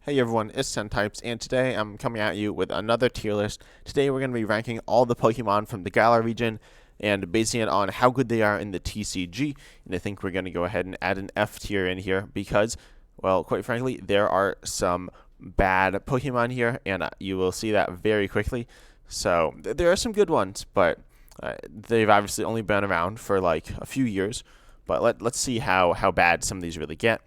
Hey everyone, it's Types, and today I'm coming at you with another tier list. Today we're going to be ranking all the Pokemon from the Galar region and basing it on how good they are in the TCG. And I think we're going to go ahead and add an F tier in here because, well, quite frankly, there are some bad Pokemon here, and you will see that very quickly. So there are some good ones, but they've obviously only been around for like a few years. But let's see how bad some of these really get.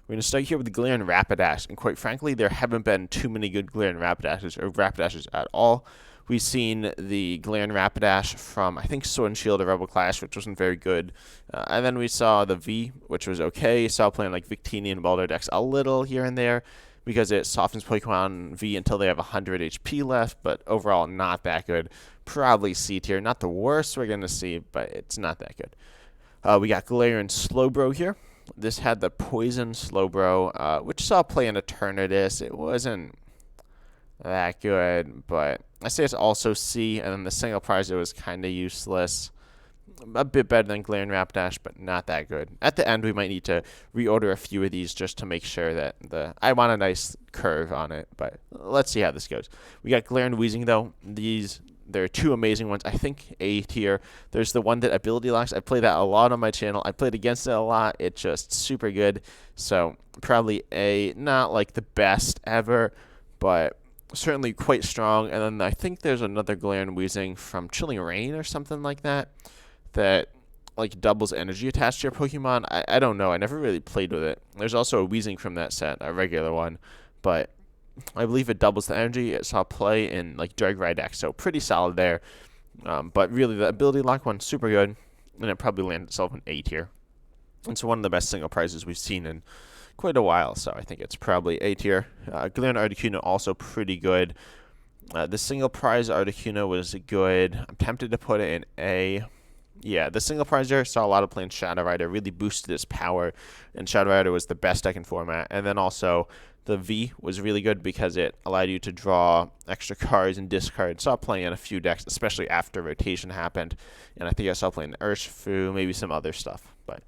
We're going to start here with the Galarian Rapidash, and quite frankly, there haven't been too many good Galarian Rapidashes, or Rapidashes at all. We've seen the Galarian Rapidash from, I think, Sword and Shield or Rebel Clash, which wasn't very good. And then we saw the V, which was okay. Saw playing like Victini and Baldur decks a little here and there, because it softens Pokemon V until they have 100 HP left, but overall not that good. Probably C tier. Not the worst we're going to see, but it's not that good. We got Galarian Slowbro here. This had the Poison Slowbro, which saw play in Eternatus. It wasn't that good, but I say it's also C, and then the single prize it was kind of useless. A bit better than Galarian Rapidash, but not that good. At the end, we might need to reorder a few of these just to make sure that I want a nice curve on it, but let's see how this goes. We got Galarian Weezing, though. There are two amazing ones. I think A tier. There's the one that ability locks. I play that a lot on my channel. I played against it a lot. It's just super good. So probably A. Not like the best ever, but certainly quite strong. And then I think there's another Galarian Weezing from Chilling Reign or something like that like doubles energy attached to your Pokemon. I don't know. I never really played with it. There's also a Weezing from that set, a regular one, but I believe it doubles the energy. It saw play in like Drag Ride decks, so pretty solid there. But really, the ability lock one's super good, and it probably landed itself in A tier. It's one of the best single prizes we've seen in quite a while, so I think it's probably A tier. Galarian Articuno also pretty good. The single prize Articuno was good. I'm tempted to put it in A. Yeah, the single prize there saw a lot of play in Shadow Rider, really boosted its power, and Shadow Rider was the best deck in format. And then also the V was really good because it allowed you to draw extra cards and discard. Saw playing in a few decks, especially after rotation happened. And I think I saw playing Urshifu, maybe some other stuff. But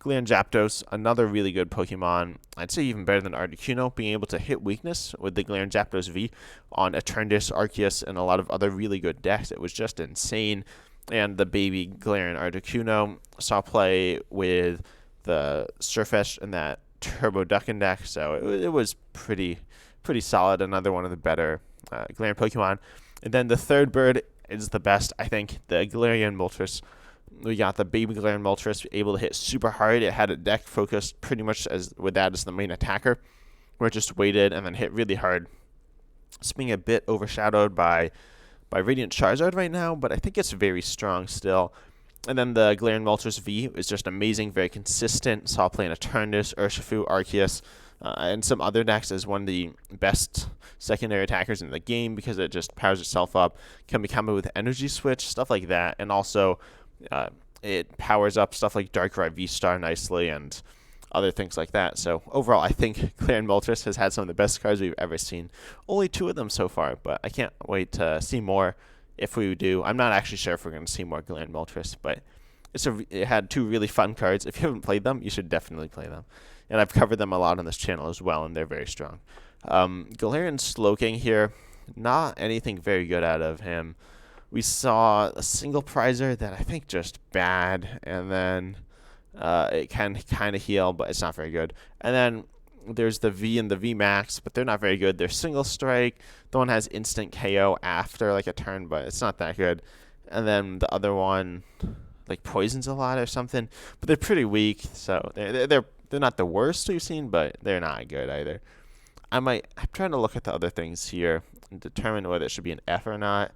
Galarian Zapdos, another really good Pokemon. I'd say even better than Articuno, being able to hit weakness with the Galarian Zapdos V on Eternatus, Arceus, and a lot of other really good decks. It was just insane. And the baby Galarian Articuno saw play with the Surface and that Turbo Duckin deck, so it was pretty solid. Another one of the better Galarian Pokemon. And then the third bird is the best, I think, the Galarian Moltres. We got the baby Galarian Moltres able to hit super hard. It had a deck focused pretty much with that as the main attacker, where it just waited and then hit really hard. It's being a bit overshadowed by Radiant Charizard right now, but I think it's very strong still. And then the Galarian Moltres V is just amazing, very consistent. Saw play in Eternatus, Urshifu, Arceus, and some other decks as one of the best secondary attackers in the game because it just powers itself up. Can be comboed with Energy Switch, stuff like that. And also, it powers up stuff like Darkrai V-Star nicely and other things like that. So overall, I think Galarian Moltres has had some of the best cards we've ever seen. Only two of them so far, but I can't wait to see more if we do. I'm not actually sure if we're going to see more Galarian Moltres, but it had two really fun cards. If you haven't played them, you should definitely play them. And I've covered them a lot on this channel as well, and they're very strong. Galarian Slowking here, not anything very good out of him. We saw a single prizer that I think just bad, and then it can kind of heal, but it's not very good. And then there's the V and the V Max, but they're not very good. They're single strike. The one has instant KO after like a turn, but it's not that good. And then the other one like poisons a lot or something, but they're pretty weak. So they're not the worst we've seen, but they're not good either. I'm trying to look at the other things here and determine whether it should be an F or not.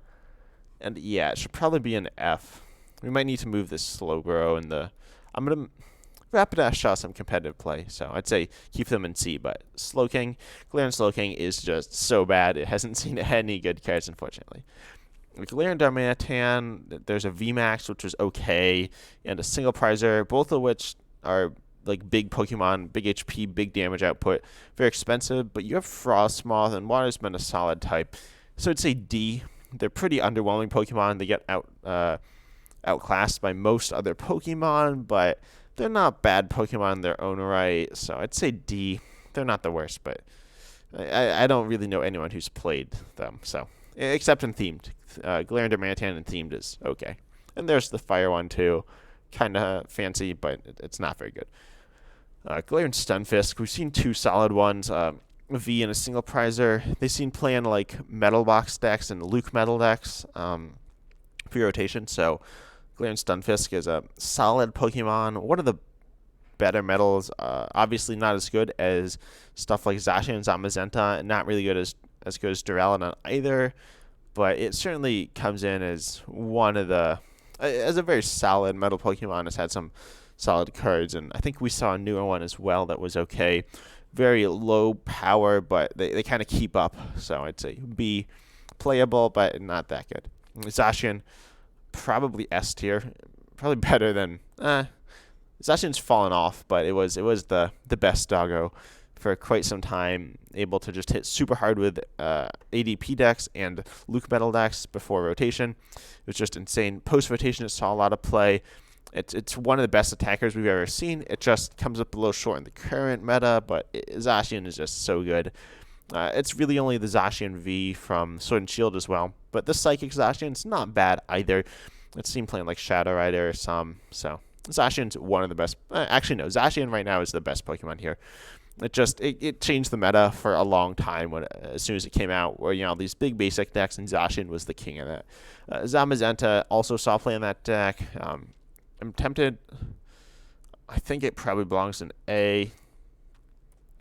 And yeah, it should probably be an F. We might need to move this Slowbro and I'm going to Rapidash saw some competitive play, so I'd say keep them in C, but Galarian Slowking is just so bad. It hasn't seen any good cards, unfortunately. Galarian Darmanitan, there's a VMAX, which was okay, and a single prizer, both of which are like big Pokemon, big HP, big damage output, very expensive, but you have Frostmoth, and Water's been a solid type, so I'd say D. They're pretty underwhelming Pokemon. They get outclassed by most other Pokemon, but they're not bad Pokemon in their own right, so I'd say D. They're not the worst, but I don't really know anyone who's played them, so except in themed. Glaring Mantan in themed is okay. And there's the fire one too, kind of fancy, but it's not very good. Glaring Stunfisk, we've seen two solid ones. V and a single prizer. They seem playing like metal box decks and Luke metal decks pre-rotation. So Glaring Stunfisk is a solid Pokemon. One of the better metals. Obviously not as good as stuff like Zacian and Zamazenta, and not really good as good as Duraludon either. But it certainly comes in as one of the as a very solid metal Pokemon. Has had some solid cards, and I think we saw a newer one as well that was okay. Very low power, but they kind of keep up. So I'd say B, playable, but not that good. Zacian, probably S tier. Probably better than Zacian's fallen off, but it was the best doggo for quite some time. Able to just hit super hard with ADP decks and Luke Metal decks before rotation. It was just insane. Post rotation, it saw a lot of play. It's one of the best attackers we've ever seen. It just comes up a little short in the current meta, but Zacian is just so good. It's really only the Zacian V from Sword and Shield as well, but the Psychic Zacian's not bad either. It's seen playing like Shadow Rider or some, so Zacian's one of the best. Actually, no, Zacian right now is the best Pokemon here. It changed the meta for a long time as soon as it came out, where these big basic decks, and Zacian was the king of that. Zamazenta also saw play in that deck. I'm tempted. I think it probably belongs in A,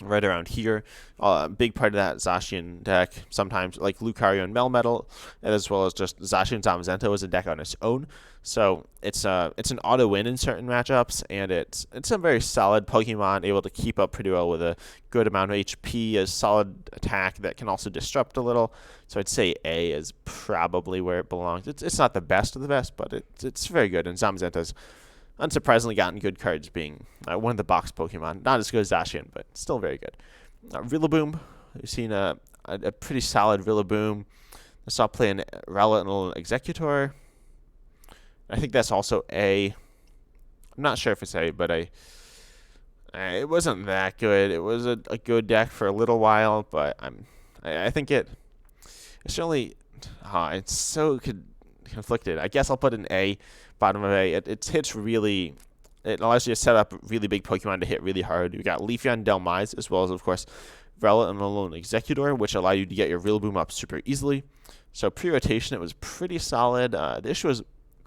right around here. A big part of that Zacian deck, sometimes like Lucario and Melmetal, as well as just Zacian Zamazenta was a deck on its own. So it's an auto win in certain matchups, and it's a very solid Pokemon, able to keep up pretty well with a good amount of HP, a solid attack that can also disrupt a little. So I'd say A is probably where it belongs. It's not the best of the best, but it's very good. And Zamazenta's unsurprisingly gotten good cards, being one of the box Pokemon. Not as good as Zacian, but still very good. Rillaboom, we've seen a pretty solid Rillaboom. I saw play in Rowlet Executor. I think that's also A. I'm not sure if it's A, but it wasn't that good. It was a good deck for a little while, but I think it's certainly it's so conflicted. I guess I'll put an A, bottom of A. It hits really. It allows you to set up really big Pokemon to hit really hard. You got Leafeon, Delmise, as well as, of course, Rowlet and Alolan Executor, which allow you to get your Rillaboom up super easily. So pre-rotation, it was pretty solid. The issue was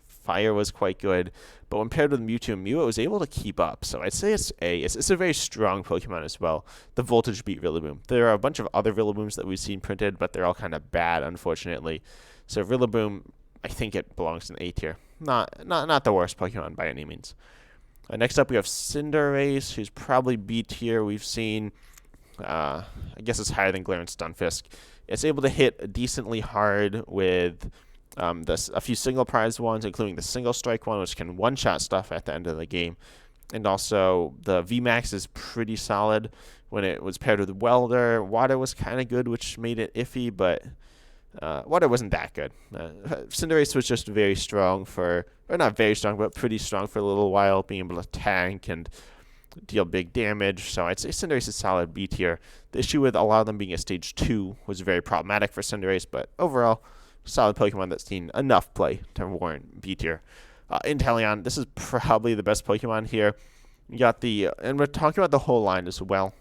Fire was quite good, but when paired with Mewtwo and Mew, it was able to keep up. So I'd say it's A. It's a very strong Pokemon as well. The Voltage beat Rillaboom. There are a bunch of other Rillabooms that we've seen printed, but they're all kind of bad, unfortunately. So Rillaboom, I think it belongs in A tier. Not the worst Pokemon by any means. Next up, we have Cinderace, who's probably B tier. We've seen, I guess it's higher than Glaring Stunfisk. It's able to hit decently hard with a few single prize ones, including the single strike one, which can one-shot stuff at the end of the game. And also, the VMAX is pretty solid when it was paired with Welder. Water was kind of good, which made it iffy, but Water wasn't that good. Cinderace was just very strong or not very strong, but pretty strong for a little while, being able to tank and deal big damage. So I'd say Cinderace is solid B tier. The issue with a lot of them being a stage 2 was very problematic for Cinderace, but overall, solid Pokemon that's seen enough play to warrant B tier. Inteleon, this is probably the best Pokemon here. You got and we're talking about the whole line as well.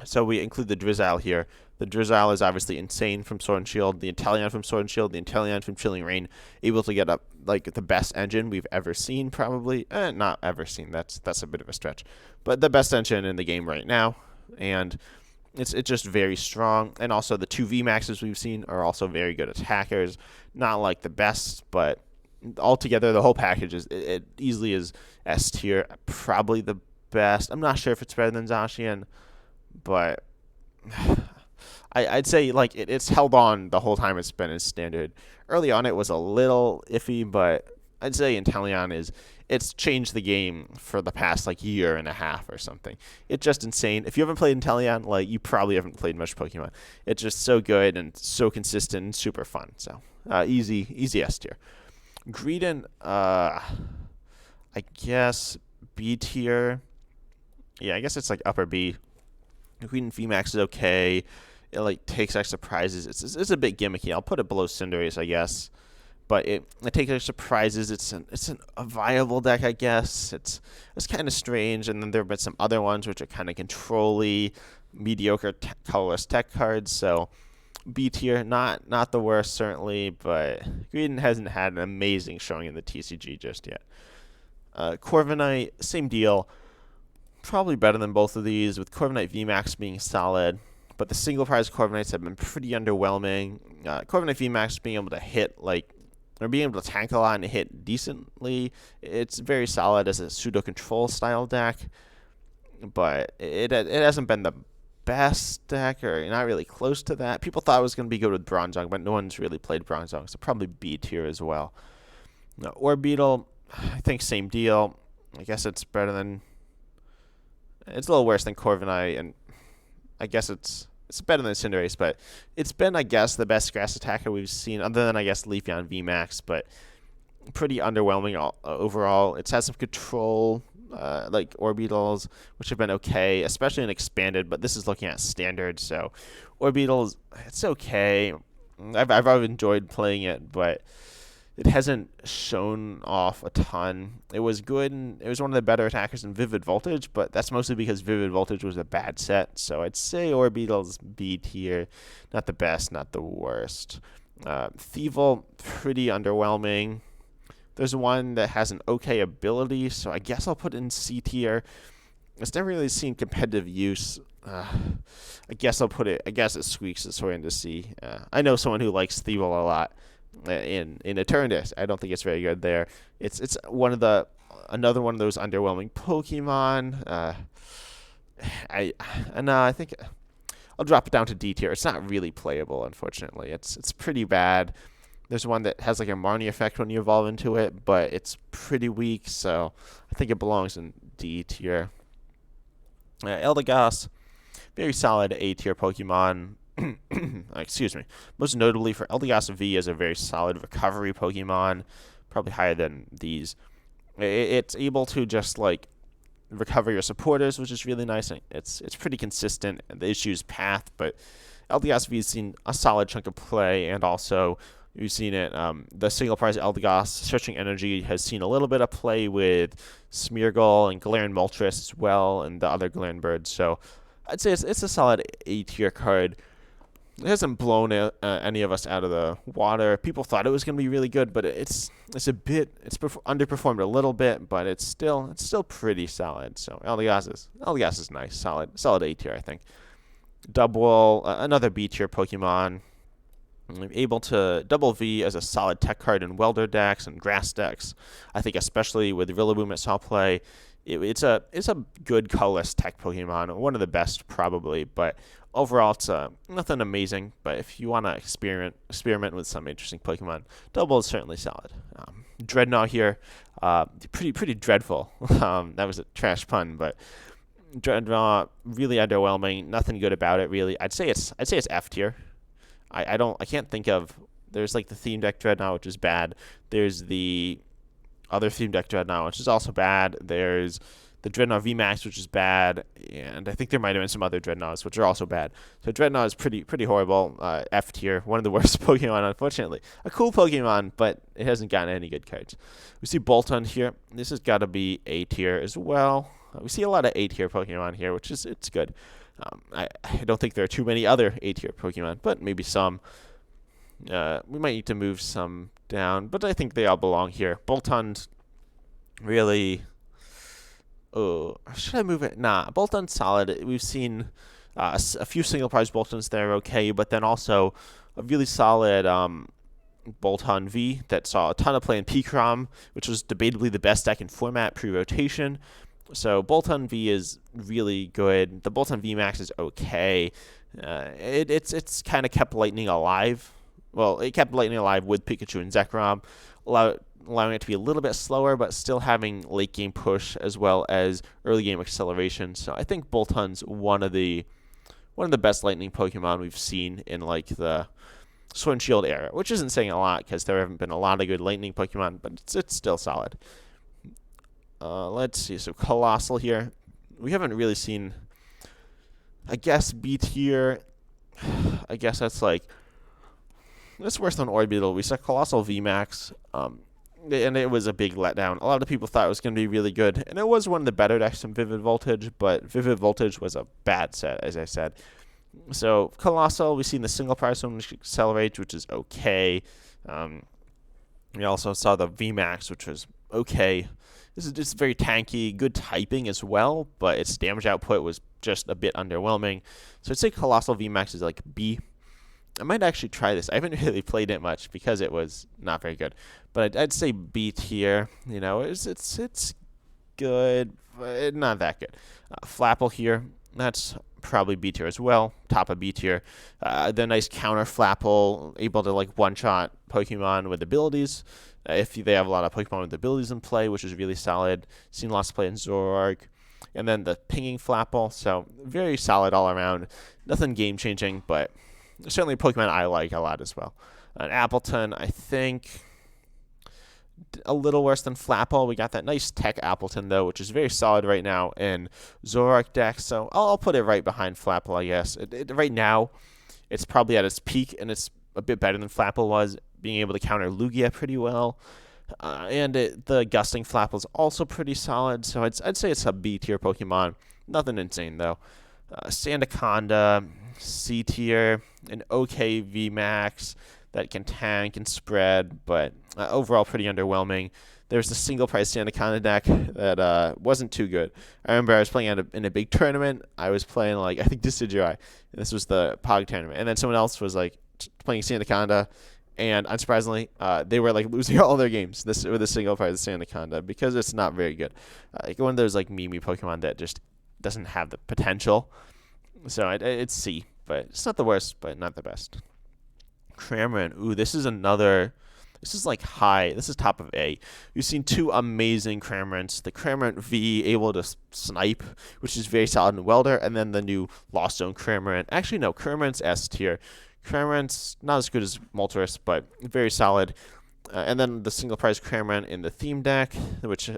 So we include the Drizzile here. The Drizzile is obviously insane from Sword and Shield. The Inteleon from Sword and Shield. The Inteleon from Chilling Reign. Able to get up like the best engine we've ever seen, probably. Not ever seen. That's a bit of a stretch. But the best engine in the game right now. And it's just very strong. And also the two VMAXs we've seen are also very good attackers. Not like the best, but altogether the whole package it easily is S tier. Probably the best. I'm not sure if it's better than Zacian, but I'd say like it's held on the whole time it's been as standard. Early on it was a little iffy, but I'd say Inteleon it's changed the game for the past like year and a half or something. It's just insane. If you haven't played Inteleon, like you probably haven't played much Pokemon. It's just so good and so consistent and super fun. So easy S tier. Greedent, I guess B tier. Yeah, I guess it's like upper B. Greedent VMAX is okay. it like takes extra prizes. It's a bit gimmicky. I'll put it below Cinderace, I guess. But it takes extra prizes. A viable deck, I guess. It's kind of strange. And then there have been some other ones which are kind of control-y, mediocre colorless tech cards. So B tier, not the worst certainly, but Green hasn't had an amazing showing in the TCG just yet. Corviknight, same deal. Probably better than both of these, with Corviknight VMAX being solid, but the single prize Corviknights have been pretty underwhelming. Corviknight VMAX being able to hit or being able to tank a lot and hit decently. It's very solid as a pseudo control style deck, but it hasn't been the best deck, or not really close to that. People thought it was going to be good with Bronzong, but no one's really played Bronzong, so probably B tier as well. Orbeetle, I think same deal. I guess it's better than. It's a little worse than Corviknight, and I guess it's better than Cinderace, but it's been, I guess, the best grass attacker we've seen, other than, I guess, Leafeon VMAX, but pretty underwhelming overall. It's had some control, like Orbeetles, which have been okay, especially in Expanded, but this is looking at Standard, so Orbeetles, it's okay. I've enjoyed playing it, but it hasn't shown off a ton. It was good, and it was one of the better attackers in Vivid Voltage, but that's mostly because Vivid Voltage was a bad set. So I'd say Orbeetle's B tier. Not the best, not the worst. Thievul, pretty underwhelming. There's one that has an okay ability, so I guess I'll put it in C tier. It's never really seen competitive use. I guess it squeaks its way into C. I know someone who likes Thievul a lot. In Eternus, I don't think it's very good there. It's another one of those underwhelming Pokemon. I think I'll drop it down to D tier. It's not really playable, unfortunately. It's pretty bad. There's one that has like a Marnie effect when you evolve into it, but it's pretty weak, so I think it belongs in D tier. Eldegoss, very solid A tier Pokemon. Excuse me. Most notably for Eldegoss V is a very solid recovery Pokemon, probably higher than these. It's able to just like recover your supporters, which is really nice. It's pretty consistent. The issue is path, but Eldegoss V has seen a solid chunk of play, and also you've seen it. The single prize Eldegoss Searching Energy has seen a little bit of play with Smeargle and Galarian Moltres as well, and the other Galarian birds. So I'd say it's a solid A tier card. It hasn't blown any of us out of the water. People thought it was going to be really good, but it's underperformed a little bit, but it's still pretty solid. So Eldegoss is nice, solid A tier, I think. Dubwool, another B tier Pokemon, able to double V as a solid tech card in Welder decks and Grass decks. I think especially with Rillaboom it saw play. It's a good colorless tech Pokemon, one of the best probably, but overall it's nothing amazing. But if you want to experiment with some interesting Pokemon, Double is certainly solid. Dreadnought here, pretty dreadful. That was a trash pun, but Dreadnought really underwhelming. Nothing good about it really. I'd say it's F tier. I can't think of. There's like the theme deck Dreadnought, which is bad. There's the other theme deck Dreadnought, which is also bad. There's the Dreadnought VMAX, which is bad, and I think there might have been some other Dreadnoughts, which are also bad. So Dreadnought is pretty horrible. F tier, one of the worst Pokemon, unfortunately. A cool Pokemon, but it hasn't gotten any good cards. We see Boltund here. This has got to be A tier as well. We see a lot of A tier Pokemon here, which is it's good. I don't think there are too many other A tier Pokemon, but maybe some. We might need to move some down, but I think they all belong here. Boltund, really. Oh, should I move it? Nah, Boltund's solid. We've seen a few single prize Boltunds that are okay, but then also a really solid Boltund V that saw a ton of play in Picrom, which was debatably the best deck in format pre-rotation. So Boltund V is really good. The Boltund V Max is okay. It's kind of kept Lightning alive. Well, it kept Lightning alive with Pikachu and Zekrom, allowing it to be a little bit slower, but still having late game push as well as early game acceleration. So I think Boltund's one of the best Lightning Pokemon we've seen in like the Sword and Shield era, which isn't saying a lot because there haven't been a lot of good Lightning Pokemon, but it's still solid. Let's see. So Colossal here, we haven't really seen. I guess B tier. I guess it's worse than Orbital. We saw Colossal VMAX, and it was a big letdown. A lot of people thought it was going to be really good, and it was one of the better decks from Vivid Voltage, but Vivid Voltage was a bad set, as I said. So Colossal, we've seen the single price one, which accelerates, which is okay. We also saw the VMAX, which was okay. This is just very tanky, good typing as well, but its damage output was just a bit underwhelming. So I'd say Colossal VMAX is like B. I might actually try this. I haven't really played it much because it was not very good, but I'd say B tier. You know, it's good, but not that good. Flapple here, that's probably B tier as well. Top of B tier. The nice counter Flapple, able to like one-shot Pokemon with abilities. If they have a lot of Pokemon with abilities in play, which is really solid. Seen lots of play in Zoroark. And then the pinging Flapple, so very solid all around. Nothing game-changing, but certainly a Pokemon I like a lot as well. An Appleton, I think a little worse than Flapple. We got that nice Tech Appleton, though, which is very solid right now in Zoroark decks, so I'll put it right behind Flapple, I guess. Right now, it's probably at its peak, and it's a bit better than Flapple was, being able to counter Lugia pretty well. The Gusting Flapple is also pretty solid, so I'd say it's a B-tier Pokemon. Nothing insane, though. Sandaconda, C tier, an okay VMAX that can tank and spread, but overall pretty underwhelming. There's the single price Sandaconda deck that wasn't too good. I remember I was playing in a big tournament. I was playing I think Decidueye, and this was the Pog tournament, and then someone else was playing Sandaconda, and unsurprisingly, they were losing all their games with a single price Sandaconda because it's not very good. One of those Mimi Pokemon that just doesn't have the potential. So it's C, but it's not the worst, but not the best. Cramorant. Ooh, this is high. This is top of A. We've seen two amazing Cramorants. The Cramorant V, able to snipe, which is very solid in Welder, and then the new Lost Zone Cramorant. Actually, no, Cramorant's S tier. Cramorant's not as good as Moltres, but very solid. And then the single prize Cramorant in the theme deck, which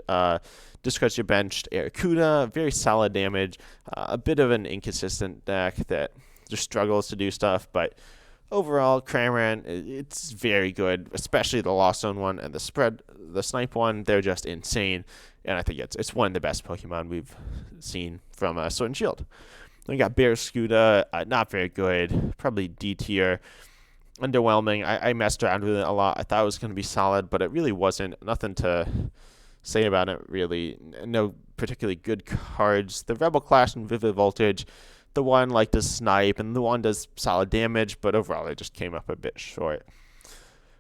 discards your benched Arrokuda. Very solid damage. A bit of an inconsistent deck that just struggles to do stuff, but overall, Cramorant, it's very good, especially the Lost Zone one and the Snipe one. They're just insane, and I think it's one of the best Pokemon we've seen from Sword and Shield. Then we got Barraskewda, not very good, probably D tier. Underwhelming. I messed around with it a lot. I thought it was going to be solid, but it really wasn't. Nothing to say about it, really. No particularly good cards. The Rebel Clash and Vivid Voltage, the one does snipe, and the one does solid damage, but overall it just came up a bit short.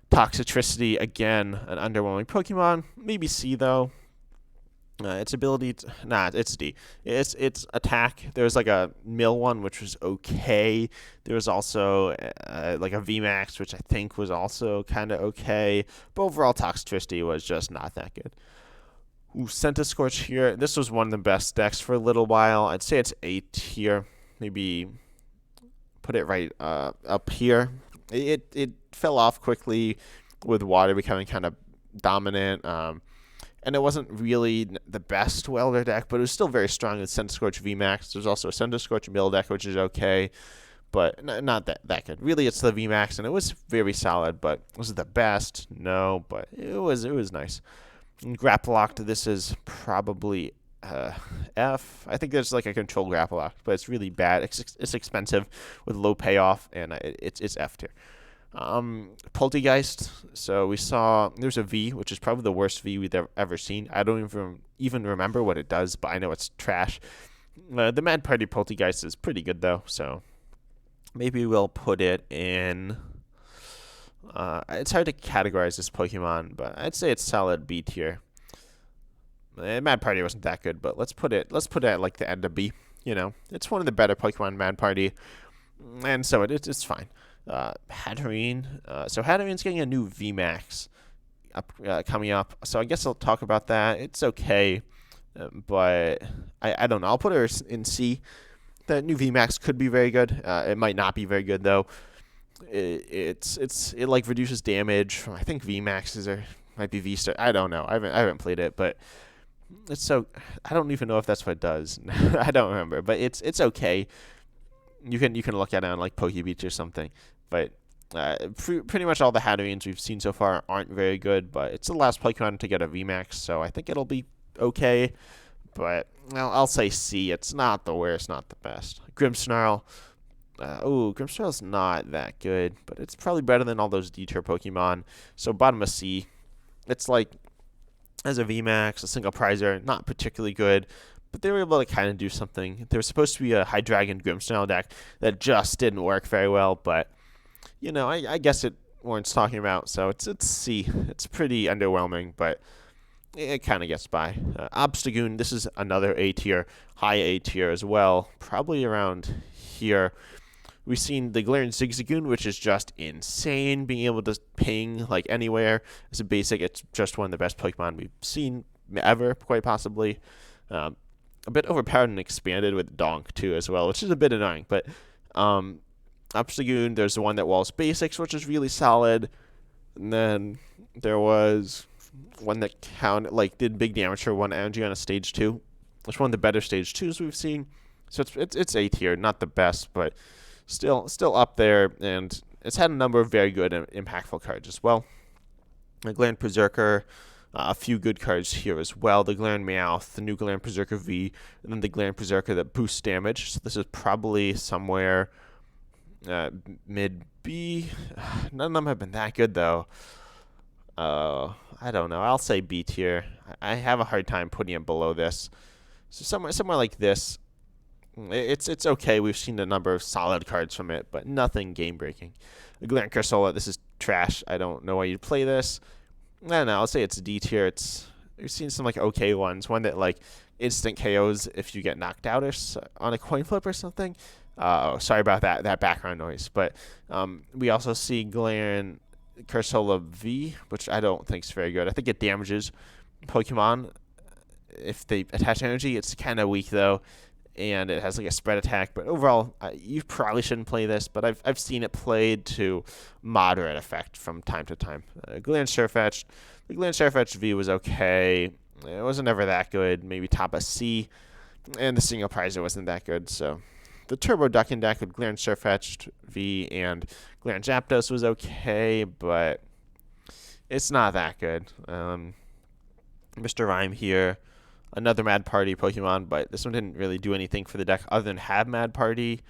Toxicity, again, an underwhelming Pokemon. Maybe C, though. Its ability, it's D. It's attack. There was a mill one, which was okay. There was also a VMAX, which I think was also kind of okay. But overall, Toxicity was just not that good. Ooh, Centiskorch here. This was one of the best decks for a little while. I'd say it's A tier. Maybe put it right up here. It fell off quickly with water becoming kind of dominant. And it wasn't really the best Welder deck, but it was still very strong with Centiskorch VMAX. There's also a Centiskorch Mill deck, which is okay, but not that good. Really, it's the VMAX, and it was very solid, but was it the best? No, but it was nice. And Grapploct, this is probably F. I think there's a control Grapploct, but it's really bad. It's expensive with low payoff, and it's F tier. Poltegeist. So we saw there's a V, which is probably the worst V we've ever seen. I don't even remember what it does, but I know it's trash. The Mad Party Poltegeist is pretty good though, so maybe we'll put it in. It's hard to categorize this Pokemon, but I'd say it's solid B tier. Mad Party wasn't that good, but let's put it at the end of B. It's one of the better Pokemon, Mad Party, and so it's fine. Hatterene. So Hatterene's getting a new VMAX coming up. So I guess I'll talk about that. It's okay, but I don't know. I'll put her in C. The new VMAX could be very good. It might not be very good though. It reduces damage from, I think VMAXs might be V-Star. I don't know. I haven't played it, but I don't even know if that's what it does. I don't remember, but it's okay. You can look at it on like PokeBeach or something, but pretty much all the Hatterenes we've seen so far aren't very good. But it's the last Pokemon to get a VMAX, so I think it'll be okay. But I'll say C. It's not the worst, not the best. Grimmsnarl. Grimmsnarl's not that good, but it's probably better than all those D tier Pokemon. So bottom of C. It's like as a VMAX, a single prizer, not particularly good, but they were able to kind of do something. There was supposed to be a Hydreigon Grimmsnarl deck that just didn't work very well, but I guess it warrants talking about. So it's C. It's pretty underwhelming, but it kind of gets by. Obstagoon, this is another A tier, high A tier as well, probably around here. We've seen the Galarian Zigzagoon, which is just insane, being able to ping like anywhere. As a basic, it's just one of the best Pokemon we've seen ever, quite possibly. A bit overpowered and expanded with Donk too as well, which is a bit annoying. But Obstagoon, there's the one that walls basics, which is really solid. And then there was one that did big damage for 1 energy on a stage 2. It's one of the better stage 2s we've seen. So it's A tier, not the best, but still up there, and it's had a number of very good and impactful cards as well. The Galarian Berserker, a few good cards here as well. The Galarian Meowth, the new Galarian Berserker V, and then the Galarian Berserker that boosts damage. So this is probably somewhere mid B. None of them have been that good though. I don't know. I'll say B tier. I have a hard time putting it below this. So somewhere like this. It's okay. We've seen a number of solid cards from it, but nothing game-breaking. The Galarian Cursola, this is trash. I don't know why you'd play this. I don't know. I'll say it's D tier. We've seen some like okay ones. One that like instant KOs if you get knocked out on a coin flip or something. Sorry about that background noise. But we also see Galarian Cursola V, which I don't think is very good. I think it damages Pokemon if they attach energy. It's kind of weak though. And it has like a spread attack, but overall, you probably shouldn't play this. But I've seen it played to moderate effect from time to time. Galarian Sirfetch'd, the Galarian Sirfetch'd V was okay. It wasn't ever that good. Maybe top of C, and the single prizer wasn't that good. So the Turbo Ducking deck with Galarian Sirfetch'd V and Galarian Zapdos was okay, but it's not that good. Mr. Rhyme here. Another Mad Party Pokemon, but this one didn't really do anything for the deck other than have Mad Party.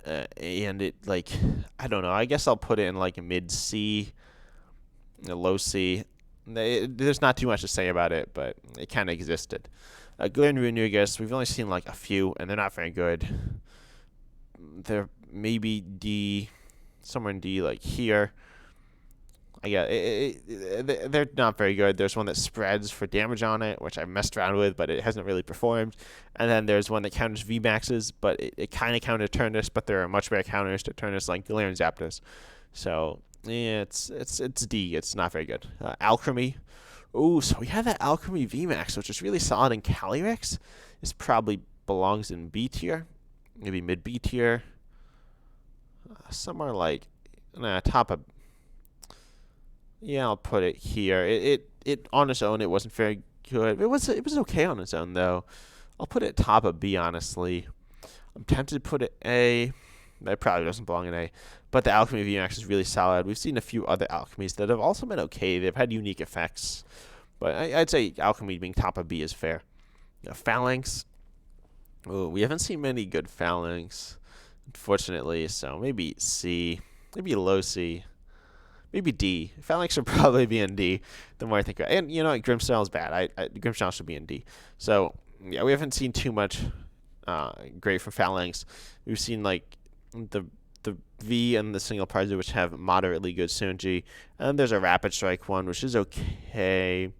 And it, I don't know. I guess I'll put it in like a mid C, a low C. There's not too much to say about it, but it kind of existed. Galarian Renugus, we've only seen like a few, and they're not very good. They're maybe D, somewhere in D, like here. They're not very good. There's one that spreads for damage on it, which I messed around with, but it hasn't really performed. And then there's one that counters VMAXs, but it kind of counters Turnus, but there are much better counters to Turnus like Galarian Zapdos. So yeah, it's D. It's not very good. Alchemy. Ooh, so we have that Alchemy VMAX, which is really solid in Calyrex. This probably belongs in B tier, maybe mid B tier, somewhere like top of. Yeah, I'll put it here. It on its own, it wasn't very good. It was okay on its own though. I'll put it top of B, honestly. I'm tempted to put it A. That probably doesn't belong in A. But the Alchemy VMAX is really solid. We've seen a few other Alchemies that have also been okay. They've had unique effects. But I'd say Alchemy being top of B is fair. Phalanx. Ooh, we haven't seen many good Phalanx, unfortunately. So maybe C. Maybe low C. Maybe D. Phalanx should probably be in D, the more I think about it. And, Grimmsnarl is bad. Grimmsnarl should be in D. So, yeah, we haven't seen too much great from Phalanx. We've seen, the V and the single prizer, which have moderately good synergy. And there's a Rapid Strike one, which is okay.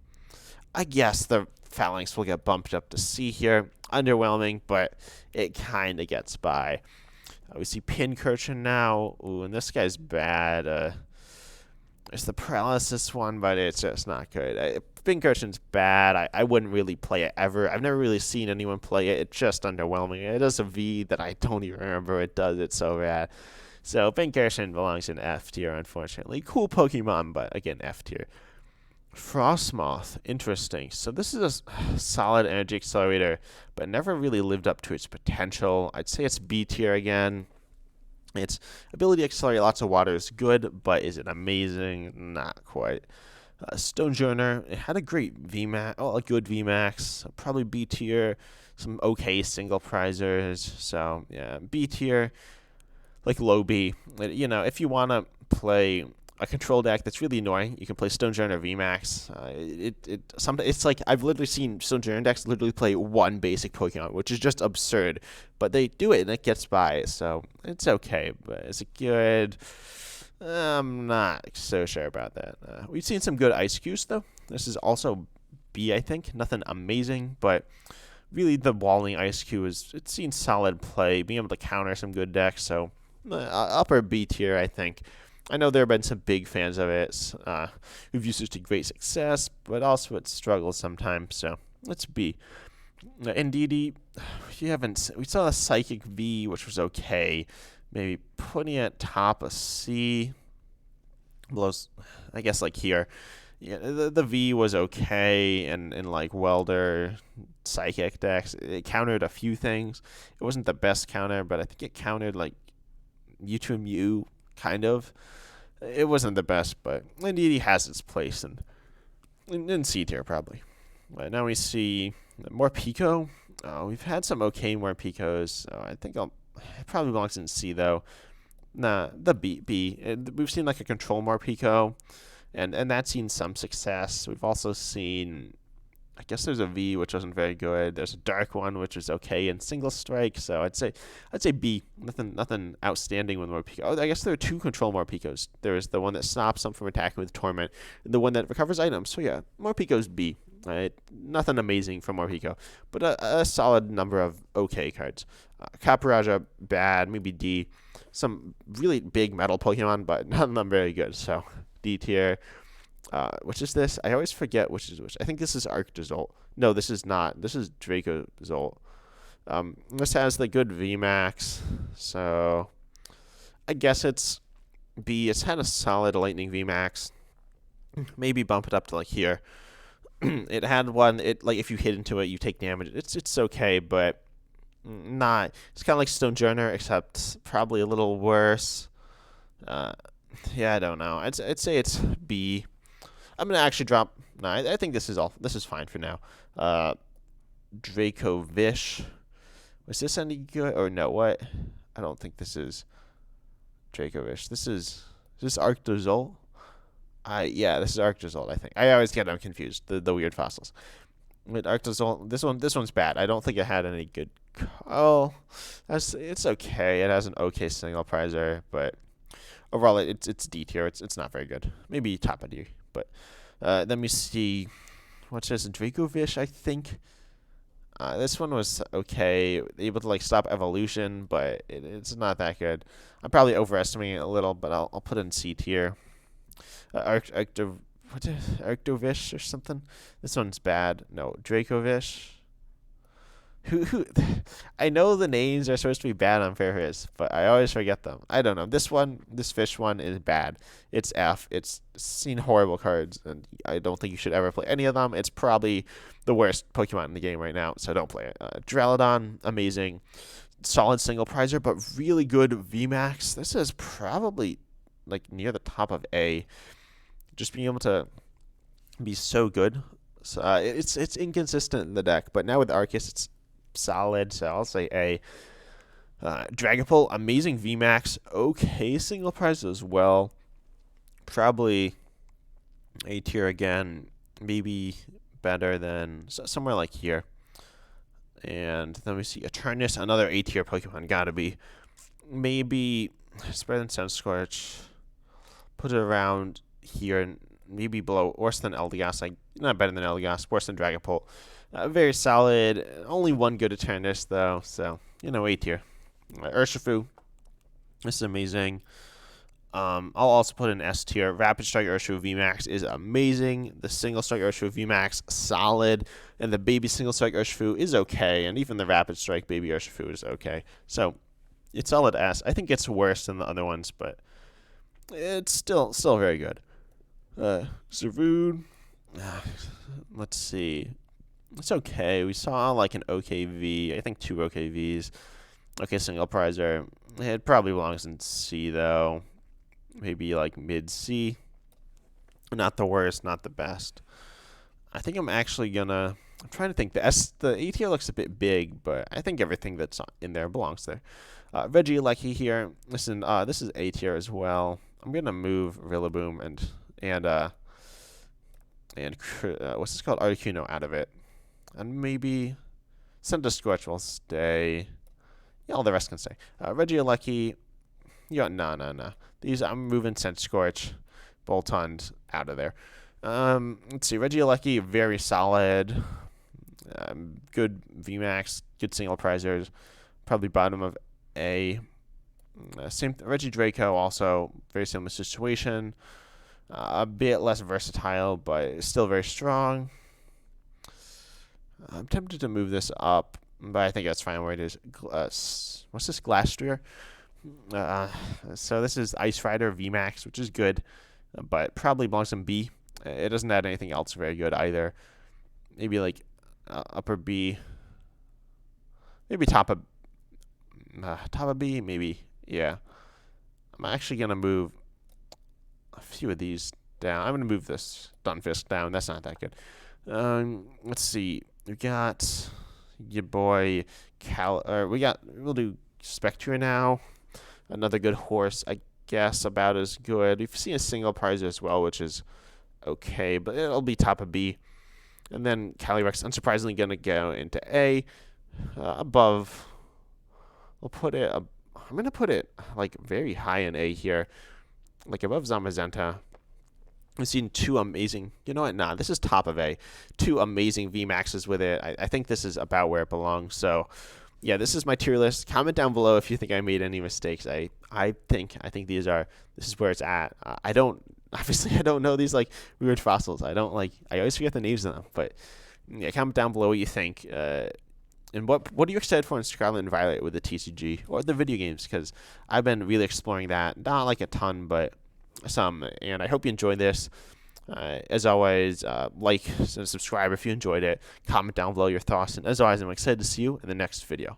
I guess the Phalanx will get bumped up to C here. Underwhelming, but it kind of gets by. We see Pincurchin now. Ooh, and this guy's bad. It's the Paralysis one, but it's just not good. Pincurchin's bad. I wouldn't really play it ever. I've never really seen anyone play it. It's just underwhelming. It does a V that I don't even remember it does. It's so bad. So Pincurchin belongs in F tier, unfortunately. Cool Pokemon, but again, F tier. Frostmoth, interesting. So this is a solid energy accelerator, but never really lived up to its potential. I'd say it's B tier again. Its ability to accelerate lots of water is good, but is it amazing? Not quite. Stonejourner, it had a great VMAX, a good VMAX, probably B tier, some okay single prizers. So yeah, B tier, like low B. You know, if you want to play a control deck that's really annoying, you can play Stonejourner VMAX. It's like I've literally seen Stonejourner decks literally play one basic Pokemon, which is just absurd. But they do it and it gets by, so it's okay. But is it good? I'm not so sure about that. We've seen some good Ice Cubes though. This is also B, I think. Nothing amazing, but really the Walling Ice Cube it's seen solid play, being able to counter some good decks. So upper B tier, I think. I know there have been some big fans of it who've used it to great success, but also it struggles sometimes. So let's B. Indeedee, we saw a Psychic V, which was okay. Maybe putting it top of C. Blows, I guess, like here. Yeah, the V was okay in like Welder Psychic decks. It countered a few things. It wasn't the best counter, but I think it countered like Mewtwo Mew, kind of. It wasn't the best, but indeed he has its place in C tier probably. But now we see more Pico. We've had some okay more Picos. So I think it probably belongs in C though. Nah, the B. We've seen like a control more Pico, and that's seen some success. We've also seen, I guess there's a V which wasn't very good. There's a dark one which was okay in single strike. So I'd say B. Nothing outstanding with more Pico. I guess there are two control more Picos. There's the one that stops them from attacking with Torment, and the one that recovers items. So yeah, more Pico's B. Right? Nothing amazing from Morpeko, but a solid number of okay cards. Caparaja, bad, maybe D. Some really big metal Pokemon, but none of them very good. So D tier. Which is this? I always forget which is which. I think this is Arctozolt. No, this is not. This is Dracozolt. This has the good VMAX, so I guess it's B. It's had a solid Lightning VMAX. Maybe bump it up to like here. It had one. It like if you hit into it, you take damage. It's okay, but not. It's kind of like Stonejourner, except probably a little worse. Yeah, I don't know. I'd say it's B. I'm gonna actually drop. No, I think this is all. This is fine for now. Dracovish. Was this any good or no? What? I don't think this is Dracovish. Is this Arctozolt? Yeah, this is Arctozolt, I think. I always get them confused. The weird fossils. With Arctozolt, this one's bad. I don't think it had any good. Oh, it's okay. It has an okay single prizer, but overall it's D tier. It's not very good. Maybe top of D. But let me see. What's this? Dracovish, I think. This one was okay, able to like stop evolution, but it's not that good. I'm probably overestimating it a little, but I'll put it in C tier. Arctovish or something. This one's bad. No, Dracovish. Who? I know the names are supposed to be bad on Fairface, but I always forget them. I don't know. This fish one is bad. It's F. It's seen horrible cards, and I don't think you should ever play any of them. It's probably the worst Pokemon in the game right now, so don't play it. Duraludon, amazing. Solid single prizer, but really good VMAX. This is probably like near the top of A. Just being able to be so good. So, it's inconsistent in the deck, but now with Arceus, it's solid, so I'll say A. Dragapult, amazing VMAX, okay single prize as well. Probably A tier again, maybe better than somewhere like here. And then we see Eternus, another A tier Pokemon, gotta be. Maybe it's better than Sunscorch. Put it around here and maybe below, worse than Eldegoss. Not better than Eldegoss, worse than Dragapult. Very solid. Only one good Eternus, though. So, A tier. Urshifu. This is amazing. I'll also put in S tier. Rapid Strike Urshifu VMAX is amazing. The Single Strike Urshifu VMAX, solid. And the Baby Single Strike Urshifu is okay. And even the Rapid Strike Baby Urshifu is okay. So, it's solid S. I think it's worse than the other ones, but it's still very good. Zarude. Let's see. It's okay. We saw like an okay V. I think two okay Vs. Okay, single prizer. It probably belongs in C, though. Maybe like mid C. Not the worst, not the best. I think I'm actually gonna. I'm trying to think. The A tier looks a bit big, but I think everything that's in there belongs there. Regieleki here. Listen, this is A tier as well. I'm gonna move Rillaboom and what's this called, Articuno out of it, and maybe Centiskorch will stay. Yeah, all the rest can stay. Regieleki. Yeah, no. These I'm moving Centiskorch, Boltund out of there. Let's see. Regieleki, very solid. Good VMAX, good single prizers. Probably bottom of A. Same Reggie Draco, also very similar situation. A bit less versatile, but still very strong. I'm tempted to move this up, but I think that's fine where it is. What's this, Glastrier? So this is Ice Rider VMAX, which is good, but probably belongs in B. It doesn't add anything else very good either. Maybe like upper B. Maybe top of B. Maybe, yeah. I'm actually gonna move a few of these down. I'm gonna move this Stunfisk down. That's not that good. Let's see. We got your boy we'll do Spectre now. Another good horse, I guess, about as good. We've seen a single prize as well, which is okay, but it'll be top of B. And then Calyrex, unsurprisingly, going to go into A. Above, we'll put it, I'm going to put it like very high in A here, like above Zamazenta. We've seen two amazing, you know what, nah, this is top of A. Two amazing VMAXs with it. I think this is about where it belongs. So, yeah, this is my tier list. Comment down below if you think I made any mistakes. I think this is where it's at. I don't know these like weird fossils. I always forget the names of them. But yeah, comment down below what you think. And what are you excited for in Scarlet and Violet with the TCG or the video games? Because I've been really exploring that. Not like a ton, but some. And I hope you enjoyed this. As always, like and subscribe if you enjoyed it. Comment down below your thoughts. And as always, I'm excited to see you in the next video.